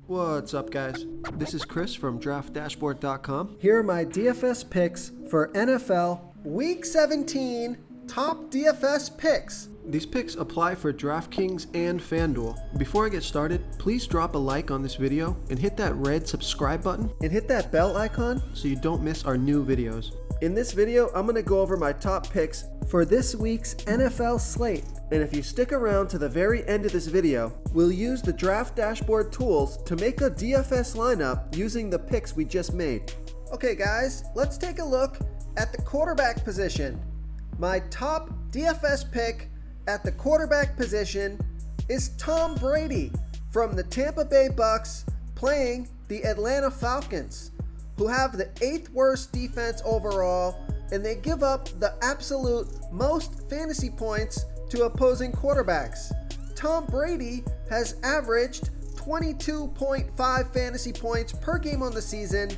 What's up, guys? This is Chris from DraftDashboard.com. Here are my DFS picks for NFL Week 17 top DFS picks. These picks apply for DraftKings and FanDuel. Before I get started, please drop a like on this video and hit that red subscribe button And hit that bell icon so you don't miss our new videos. In this video, I'm going to go over my top picks for this week's NFL slate. And if you stick around to the very end of this video, we'll use the Draft Dashboard tools to make a DFS lineup using the picks we just made. Okay guys, let's take a look at the quarterback position. My top DFS pick at the quarterback position is Tom Brady from the Tampa Bay Bucks playing the Atlanta Falcons, who have the 8th worst defense overall, and they give up the absolute most fantasy points to opposing quarterbacks. Tom Brady has averaged 22.5 fantasy points per game on the season.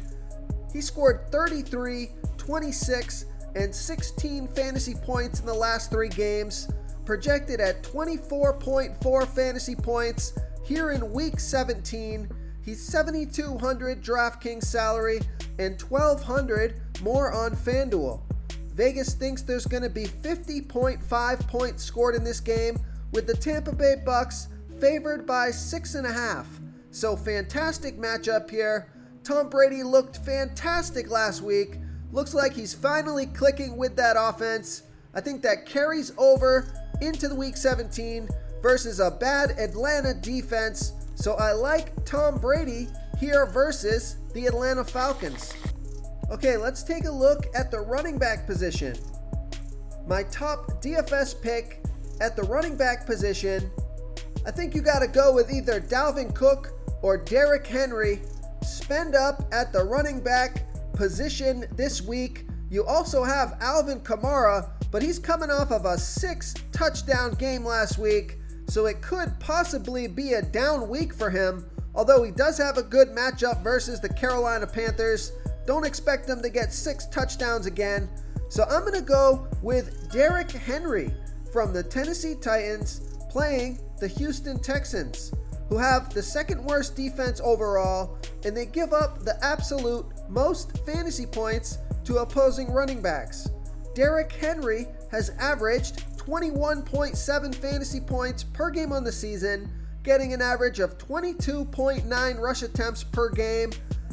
He scored 33, 26, and 16 fantasy points in the last 3 games, projected at 24.4 fantasy points here in Week 17. He's $7,200 DraftKings salary and $1,200 more on FanDuel. Vegas thinks there's going to be 50.5 points scored in this game, with the Tampa Bay Bucks favored by 6.5. So fantastic matchup here. Tom Brady looked fantastic last week. Looks like he's finally clicking with that offense. I think that carries over into the Week 17 versus a bad Atlanta defense. So I like Tom Brady here versus the Atlanta Falcons. Okay, let's take a look at the running back position. My top DFS pick at the running back position, I think you got to go with either Dalvin Cook or Derrick Henry. Spend up at the running back position this week. You also have Alvin Kamara, but he's coming off of a 6-touchdown game last week, so it could possibly be a down week for him, although he does have a good matchup versus the Carolina Panthers. Don't expect them to get 6 touchdowns again. So I'm going to go with Derrick Henry from the Tennessee Titans playing the Houston Texans, who have the 2nd worst defense overall, and they give up the absolute most fantasy points to opposing running backs. Derrick Henry has averaged 21.7 fantasy points per game on the season, getting an average of 22.9 rush attempts per game,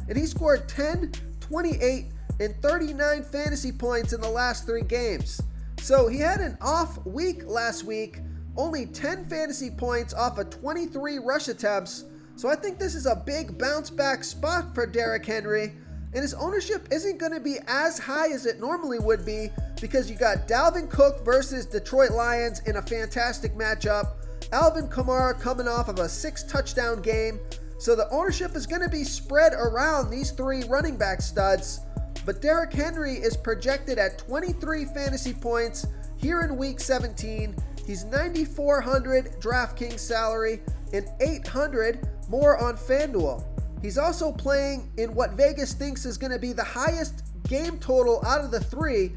and he scored 10, 28, and 39 fantasy points in the last 3 games. So he had an off week last week, only 10 fantasy points off of 23 rush attempts. So I think this is a big bounce back spot for Derrick Henry, and his ownership isn't going to be as high as it normally would be because you got Dalvin Cook versus Detroit Lions in a fantastic matchup, Alvin Kamara coming off of a 6-touchdown game. So the ownership is going to be spread around these 3 running back studs. But Derrick Henry is projected at 23 fantasy points here in Week 17. He's $9,400 DraftKings salary and $800 more on FanDuel. He's also playing in what Vegas thinks is going to be the highest game total out of the 3.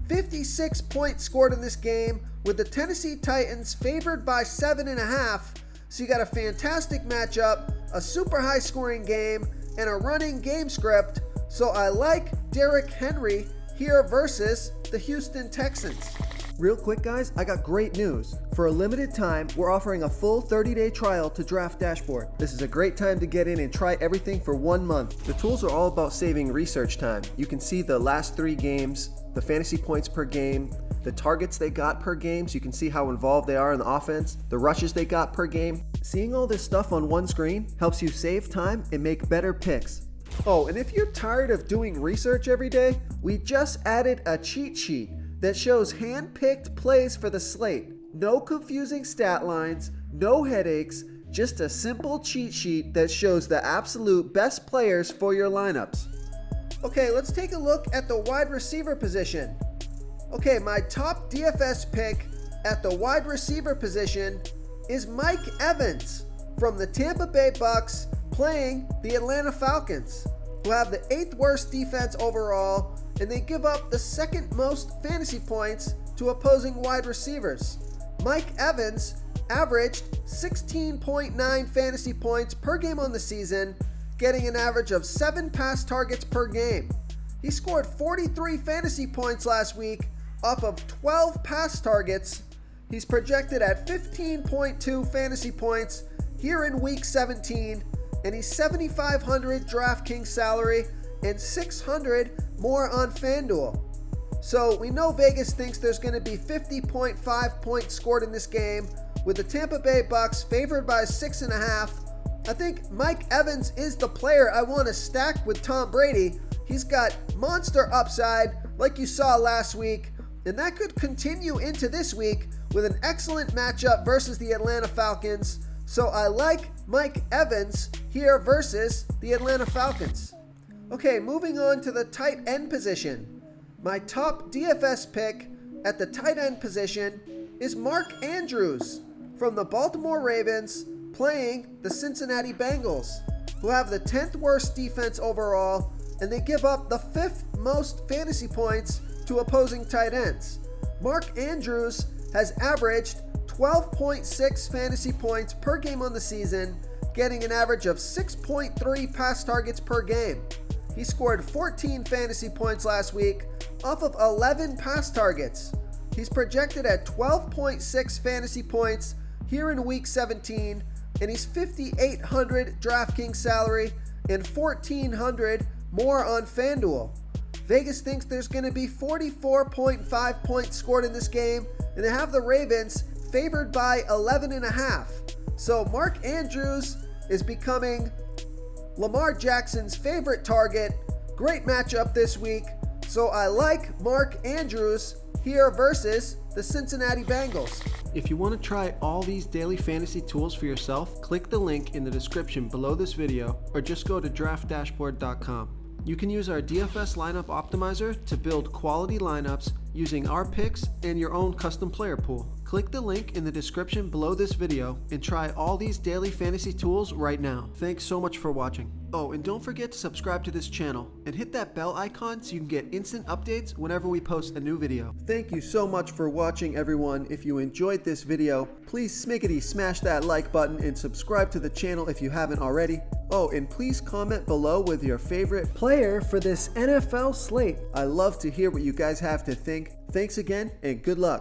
56 points scored in this game, with the Tennessee Titans favored by 7.5. So you got a fantastic matchup, a super high scoring game, and a running game script. So I like Derrick Henry here versus the Houston Texans. Real quick, guys, I got great news. For a limited time, we're offering a full 30-day trial to Draft Dashboard. This is a great time to get in and try everything for 1 month. The tools are all about saving research time. You can see the last 3 games, the fantasy points per game, the targets they got per game, so you can see how involved they are in the offense, the rushes they got per game. Seeing all this stuff on one screen helps you save time and make better picks. Oh, and if you're tired of doing research every day, we just added a cheat sheet that shows hand-picked plays for the slate. No confusing stat lines, no headaches, just a simple cheat sheet that shows the absolute best players for your lineups. Okay, let's take a look at the wide receiver position. Okay, my top DFS pick at the wide receiver position is Mike Evans from the Tampa Bay Bucks playing the Atlanta Falcons, who have the 8th worst defense overall, and they give up the 2nd most fantasy points to opposing wide receivers. Mike Evans averaged 16.9 fantasy points per game on the season, getting an average of 7 pass targets per game. He scored 43 fantasy points last week off of 12 pass targets. He's projected at 15.2 fantasy points here in week 17, and he's 7,500 DraftKings salary and 600 more on FanDuel. So we know Vegas thinks there's going to be 50.5 points scored in this game, with the Tampa Bay Bucks favored by 6.5. I think Mike Evans is the player I want to stack with Tom Brady. He's got monster upside like you saw last week, and that could continue into this week with an excellent matchup versus the Atlanta Falcons. So I like Mike Evans here versus the Atlanta Falcons. Okay, moving on to the tight end position. My top DFS pick at the tight end position is Mark Andrews from the Baltimore Ravens playing the Cincinnati Bengals, who have the 10th worst defense overall, and they give up the 5th most fantasy points to opposing tight ends. Mark Andrews has averaged 12.6 fantasy points per game on the season, getting an average of 6.3 pass targets per game. He scored 14 fantasy points last week off of 11 pass targets. He's projected at 12.6 fantasy points here in week 17, and he's 5,800 DraftKings salary and 1,400 more on FanDuel. Vegas thinks there's going to be 44.5 points scored in this game, and they have the Ravens favored by 11.5. So Mark Andrews is becoming Lamar Jackson's favorite target. Great matchup this week. So I like Mark Andrews here versus the Cincinnati Bengals. If you want to try all these daily fantasy tools for yourself, click the link in the description below this video or just go to draftdashboard.com. You can use our DFS lineup optimizer to build quality lineups using our picks and your own custom player pool. Click the link in the description below this video and try all these daily fantasy tools right now. Thanks so much for watching. Oh, and don't forget to subscribe to this channel and hit that bell icon so you can get instant updates whenever we post a new video. Thank you so much for watching, everyone. If you enjoyed this video, please smiggity smash that like button and subscribe to the channel if you haven't already. Oh, and please comment below with your favorite player for this NFL slate. I love to hear what you guys have to think. Thanks again, and good luck.